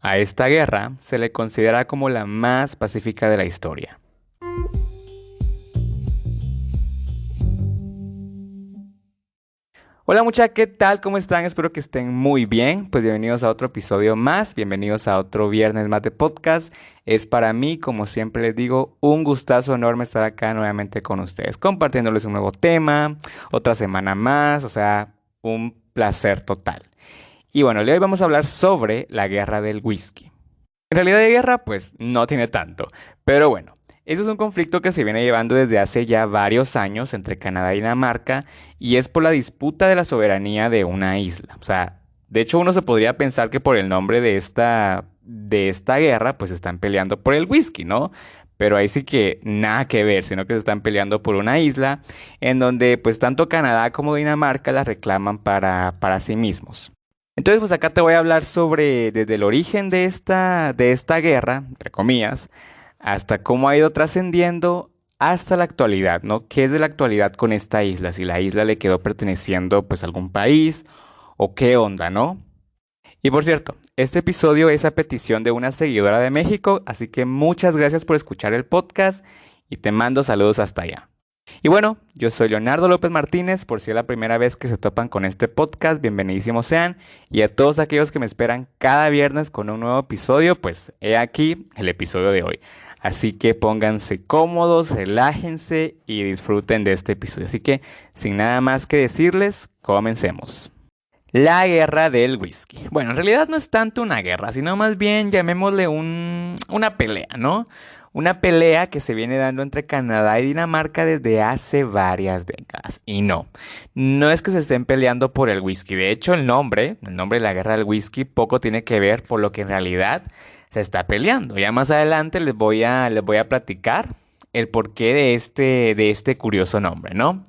A esta guerra se le considera como la más pacífica de la historia. Hola muchachos, ¿qué tal? ¿Cómo están? Espero que estén muy bien. Pues bienvenidos a otro episodio más, bienvenidos a otro viernes más de podcast. Es para mí, como siempre les digo, un gustazo enorme estar acá nuevamente con ustedes, compartiéndoles un nuevo tema, otra semana más, o sea, un placer total. Y bueno, hoy vamos a hablar sobre la guerra del whisky. En realidad de guerra, pues no tiene tanto. Pero bueno, eso es un conflicto que se viene llevando desde hace ya varios años entre Canadá y Dinamarca y es por la disputa de la soberanía de una isla. O sea, de hecho uno se podría pensar que por el nombre de esta guerra, pues están peleando por el whisky, ¿no? Pero ahí sí que nada que ver, sino que se están peleando por una isla en donde pues tanto Canadá como Dinamarca la reclaman para sí mismos. Entonces, pues acá te voy a hablar sobre desde el origen de esta guerra, entre comillas, hasta cómo ha ido trascendiendo hasta la actualidad, ¿no? ¿Qué es de la actualidad con esta isla? Si la isla le quedó perteneciendo pues a algún país o qué onda, ¿no? Y por cierto, este episodio es a petición de una seguidora de México, así que muchas gracias por escuchar el podcast y te mando saludos hasta allá. Y bueno, yo soy Leonardo López Martínez, por si es la primera vez que se topan con este podcast, bienvenidísimos sean. Y a todos aquellos que me esperan cada viernes con un nuevo episodio, pues he aquí el episodio de hoy. Así que pónganse cómodos, relájense y disfruten de este episodio. Así que, sin nada más que decirles, comencemos. La guerra del whisky. Bueno, en realidad no es tanto una guerra, sino más bien llamémosle una pelea, ¿no? Una pelea que se viene dando entre Canadá y Dinamarca desde hace varias décadas. Y no es que se estén peleando por el whisky. De hecho, el nombre de la guerra del whisky, poco tiene que ver por lo que en realidad se está peleando. Ya más adelante les voy a platicar el porqué de este curioso nombre, ¿no?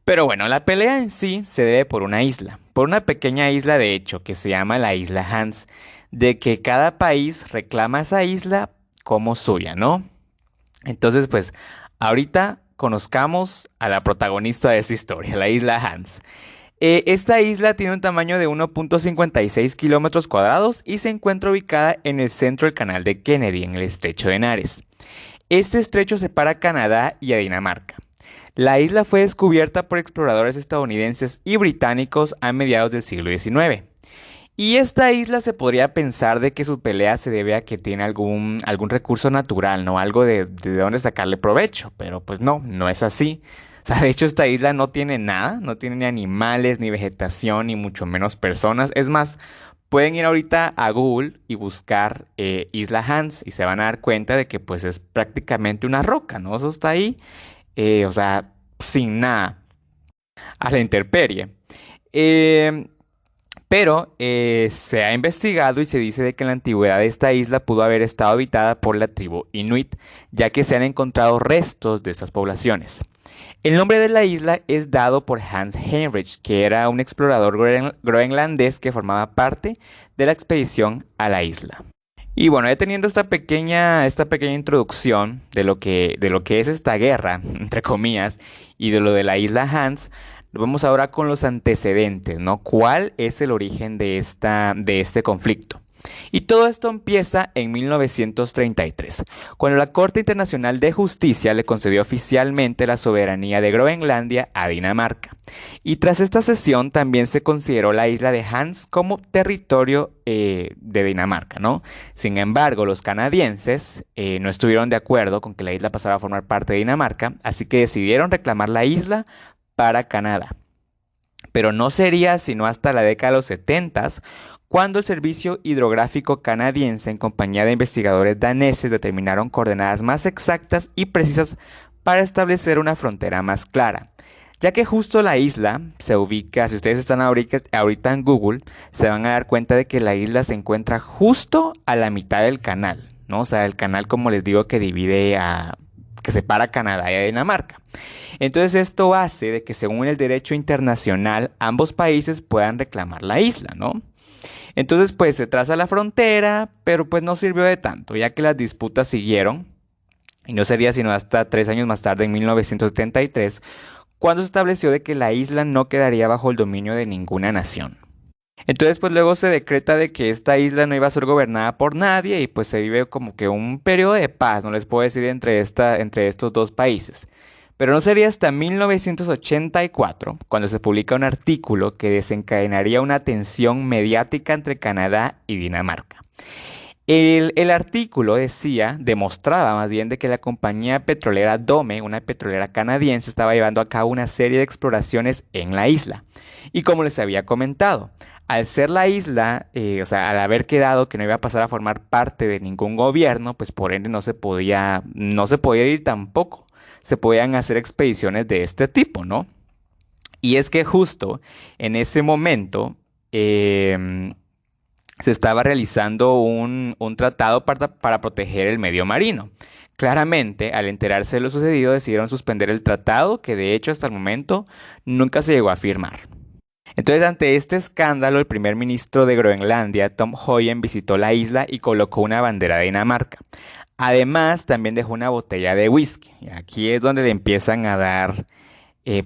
Pero bueno, la pelea en sí se debe por una isla, por una pequeña isla de hecho que se llama la isla Hans, de que cada país reclama esa isla como suya, ¿no? Entonces, pues, ahorita conozcamos a la protagonista de esta historia, la isla Hans. Esta isla tiene un tamaño de 1.56 kilómetros cuadrados y se encuentra ubicada en el centro del canal de Kennedy, en el estrecho de Nares. Este estrecho separa a Canadá y a Dinamarca. La isla fue descubierta por exploradores estadounidenses y británicos a mediados del siglo XIX. Y esta isla se podría pensar de que su pelea se debe a que tiene algún recurso natural, ¿no? Algo de donde sacarle provecho, pero pues no es así. O sea, de hecho esta isla no tiene nada, no tiene ni animales, ni vegetación, ni mucho menos personas. Es más, pueden ir ahorita a Google y buscar Isla Hans y se van a dar cuenta de que pues es prácticamente una roca, ¿no? Eso está ahí, o sea, sin nada, a la intemperie. Eh, pero se ha investigado y se dice de que en la antigüedad esta isla pudo haber estado habitada por la tribu Inuit, ya que se han encontrado restos de estas poblaciones. El nombre de la isla es dado por Hans Heinrich, que era un explorador groenlandés que formaba parte de la expedición a la isla. Y bueno, ya teniendo esta pequeña introducción de lo que es esta guerra, entre comillas, y de lo de la isla Hans, vamos ahora con los antecedentes, ¿no? ¿Cuál es el origen de este conflicto? Y todo esto empieza en 1933, cuando la Corte Internacional de Justicia le concedió oficialmente la soberanía de Groenlandia a Dinamarca. Y tras esta sesión también se consideró la isla de Hans como territorio de Dinamarca, ¿no? Sin embargo, los canadienses no estuvieron de acuerdo con que la isla pasara a formar parte de Dinamarca, así que decidieron reclamar la isla para Canadá. Pero no sería sino hasta la década de los 70 cuando el Servicio Hidrográfico Canadiense, en compañía de investigadores daneses, determinaron coordenadas más exactas y precisas para establecer una frontera más clara. Ya que justo la isla se ubica, si ustedes están ahorita en Google, se van a dar cuenta de que la isla se encuentra justo a la mitad del canal, ¿no? O sea, el canal, como les digo, que separa Canadá y a Dinamarca. Entonces esto hace de que según el derecho internacional ambos países puedan reclamar la isla, ¿no? Entonces pues se traza la frontera, pero pues no sirvió de tanto, ya que las disputas siguieron y no sería sino hasta 3 años más tarde, en 1973, cuando se estableció de que la isla no quedaría bajo el dominio de ninguna nación. Entonces, pues luego se decreta de que esta isla no iba a ser gobernada por nadie y pues se vive como que un periodo de paz, no les puedo decir entre estos dos países. Pero no sería hasta 1984 cuando se publica un artículo que desencadenaría una tensión mediática entre Canadá y Dinamarca. El artículo demostraba más bien de que la compañía petrolera Dome, una petrolera canadiense, estaba llevando a cabo una serie de exploraciones en la isla. Y como les había comentado, al ser la isla, o sea, al haber quedado que no iba a pasar a formar parte de ningún gobierno, pues por ende no se podía ir tampoco. Se podían hacer expediciones de este tipo, ¿no? Y es que justo en ese momento, se estaba realizando un tratado para proteger el medio marino. Claramente, al enterarse de lo sucedido, decidieron suspender el tratado, que de hecho hasta el momento nunca se llegó a firmar. Entonces, ante este escándalo, el primer ministro de Groenlandia, Tom Hoyen, visitó la isla y colocó una bandera de Dinamarca. Además, también dejó una botella de whisky. Y aquí es donde le empiezan a dar,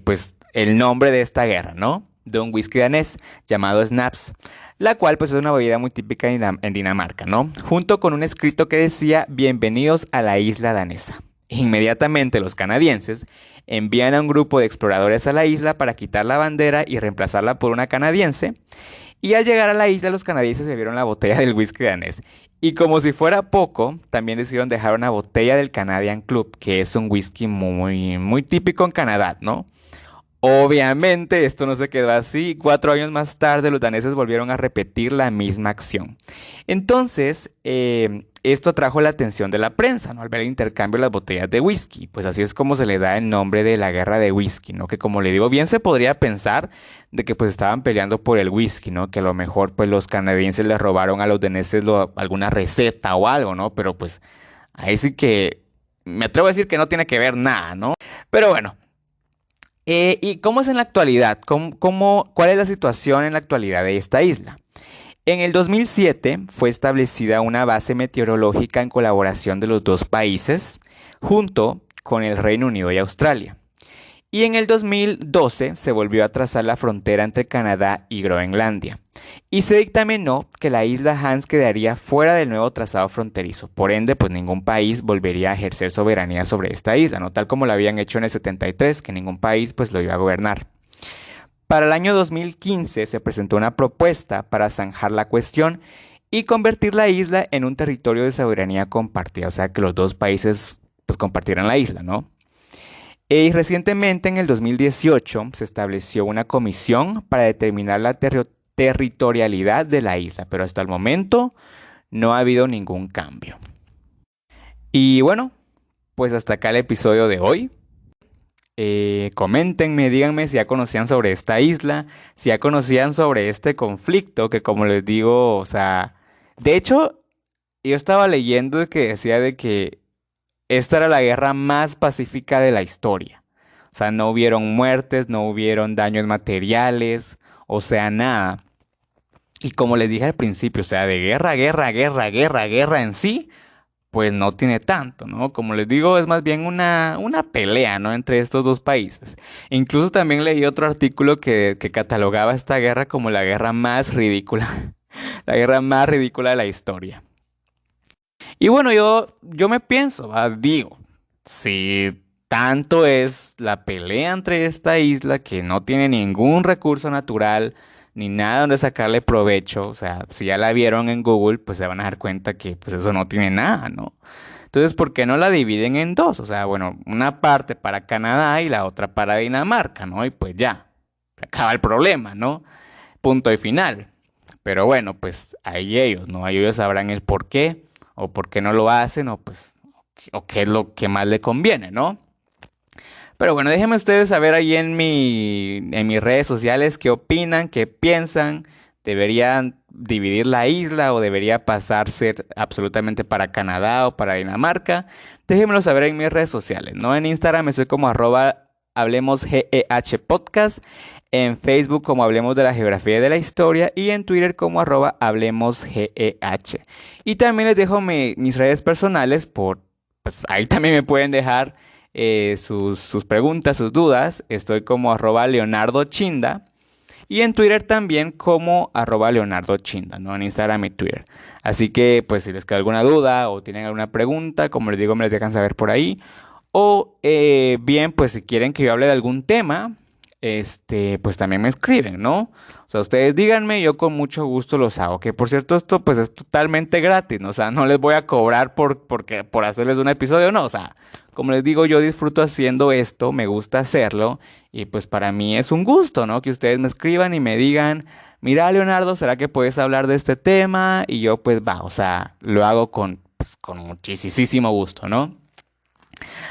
pues, el nombre de esta guerra, ¿no? De un whisky danés llamado Snaps, la cual pues es una bebida muy típica en Dinamarca, ¿no? Junto con un escrito que decía bienvenidos a la isla danesa. Inmediatamente los canadienses envían a un grupo de exploradores a la isla para quitar la bandera y reemplazarla por una canadiense. Y al llegar a la isla los canadienses se vieron la botella del whisky danés. Y como si fuera poco, también decidieron dejar una botella del Canadian Club, que es un whisky muy, muy típico en Canadá, ¿no? Obviamente esto no se quedó así. 4 años más tarde los daneses volvieron a repetir la misma acción. Entonces, esto atrajo la atención de la prensa, ¿no? Al ver el intercambio de las botellas de whisky. Pues así es como se le da el nombre de la guerra de whisky, ¿no? Que como le digo, bien se podría pensar de que pues estaban peleando por el whisky, ¿no? Que a lo mejor pues los canadienses les robaron a los daneses alguna receta o algo, ¿no? Pero pues ahí sí que me atrevo a decir que no tiene que ver nada, ¿no? Pero bueno. ¿Y cómo es en la actualidad? ¿Cuál es la situación en la actualidad de esta isla? En el 2007 fue establecida una base meteorológica en colaboración de los dos países, junto con el Reino Unido y Australia. Y en el 2012 se volvió a trazar la frontera entre Canadá y Groenlandia. Y se dictaminó que la isla Hans quedaría fuera del nuevo trazado fronterizo. Por ende, pues ningún país volvería a ejercer soberanía sobre esta isla, ¿no? Tal como lo habían hecho en el 73, que ningún país pues lo iba a gobernar. Para el año 2015 se presentó una propuesta para zanjar la cuestión y convertir la isla en un territorio de soberanía compartida, o sea que los dos países pues compartieran la isla, ¿no? Y recientemente, en el 2018, se estableció una comisión para determinar la territorialidad de la isla, pero hasta el momento no ha habido ningún cambio. Y bueno, pues hasta acá el episodio de hoy. Coméntenme, díganme si ya conocían sobre esta isla, si ya conocían sobre este conflicto, que como les digo, o sea, de hecho, yo estaba leyendo que decía de que esta era la guerra más pacífica de la historia. O sea, no hubieron muertes, no hubieron daños materiales, o sea, nada. Y como les dije al principio, o sea, de guerra, guerra, guerra, guerra, guerra en sí, pues no tiene tanto, ¿no? Como les digo, es más bien una pelea, ¿no? Entre estos dos países. Incluso también leí otro artículo que catalogaba esta guerra como la guerra más ridícula, la guerra más ridícula de la historia. Y bueno, yo me pienso, digo, si tanto es la pelea entre esta isla que no tiene ningún recurso natural ni nada donde sacarle provecho, o sea, si ya la vieron en Google, pues se van a dar cuenta que pues eso no tiene nada, ¿no? Entonces, ¿por qué no la dividen en dos? O sea, bueno, una parte para Canadá y la otra para Dinamarca, ¿no? Y pues ya, se acaba el problema, ¿no? Punto y final. Pero bueno, pues ahí ellos, ¿no? Ahí ellos sabrán el por qué o por qué no lo hacen o pues o qué es lo que más le conviene, ¿no? Pero bueno, déjenme ustedes saber ahí en mis redes sociales qué opinan, qué piensan. ¿Deberían dividir la isla o debería pasarse absolutamente para Canadá o para Dinamarca? Déjenmelo saber en mis redes sociales, ¿no? En Instagram estoy como @HablemosGEH Podcast, en Facebook como Hablemos de la Geografía y de la Historia y en Twitter como @HablemosGEH. Y también les dejo mis redes personales pues ahí también me pueden dejar sus preguntas, sus dudas. Estoy como @LeonardoChinda. Y en Twitter también como @LeonardoChinda, ¿no? En Instagram y Twitter. Así que, pues, si les queda alguna duda o tienen alguna pregunta, como les digo, me les dejan saber por ahí. O bien, pues si quieren que yo hable de algún tema, pues también me escriben, ¿no? O sea, ustedes díganme, yo con mucho gusto los hago. Que por cierto, esto pues es totalmente gratis, ¿no? O sea, no les voy a cobrar por hacerles un episodio, no. O sea, como les digo, yo disfruto haciendo esto, me gusta hacerlo. Y pues para mí es un gusto, ¿no? Que ustedes me escriban y me digan, mira, Leonardo, ¿será que puedes hablar de este tema? Y yo pues va, o sea, lo hago con muchísimo gusto, ¿no?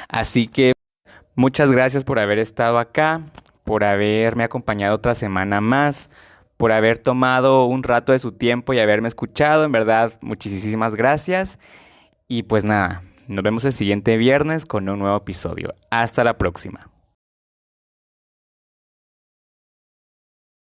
Así que muchas gracias por haber estado acá, por haberme acompañado otra semana más, por haber tomado un rato de su tiempo y haberme escuchado. En verdad, muchísimas gracias. Y pues nada, nos vemos el siguiente viernes con un nuevo episodio. Hasta la próxima.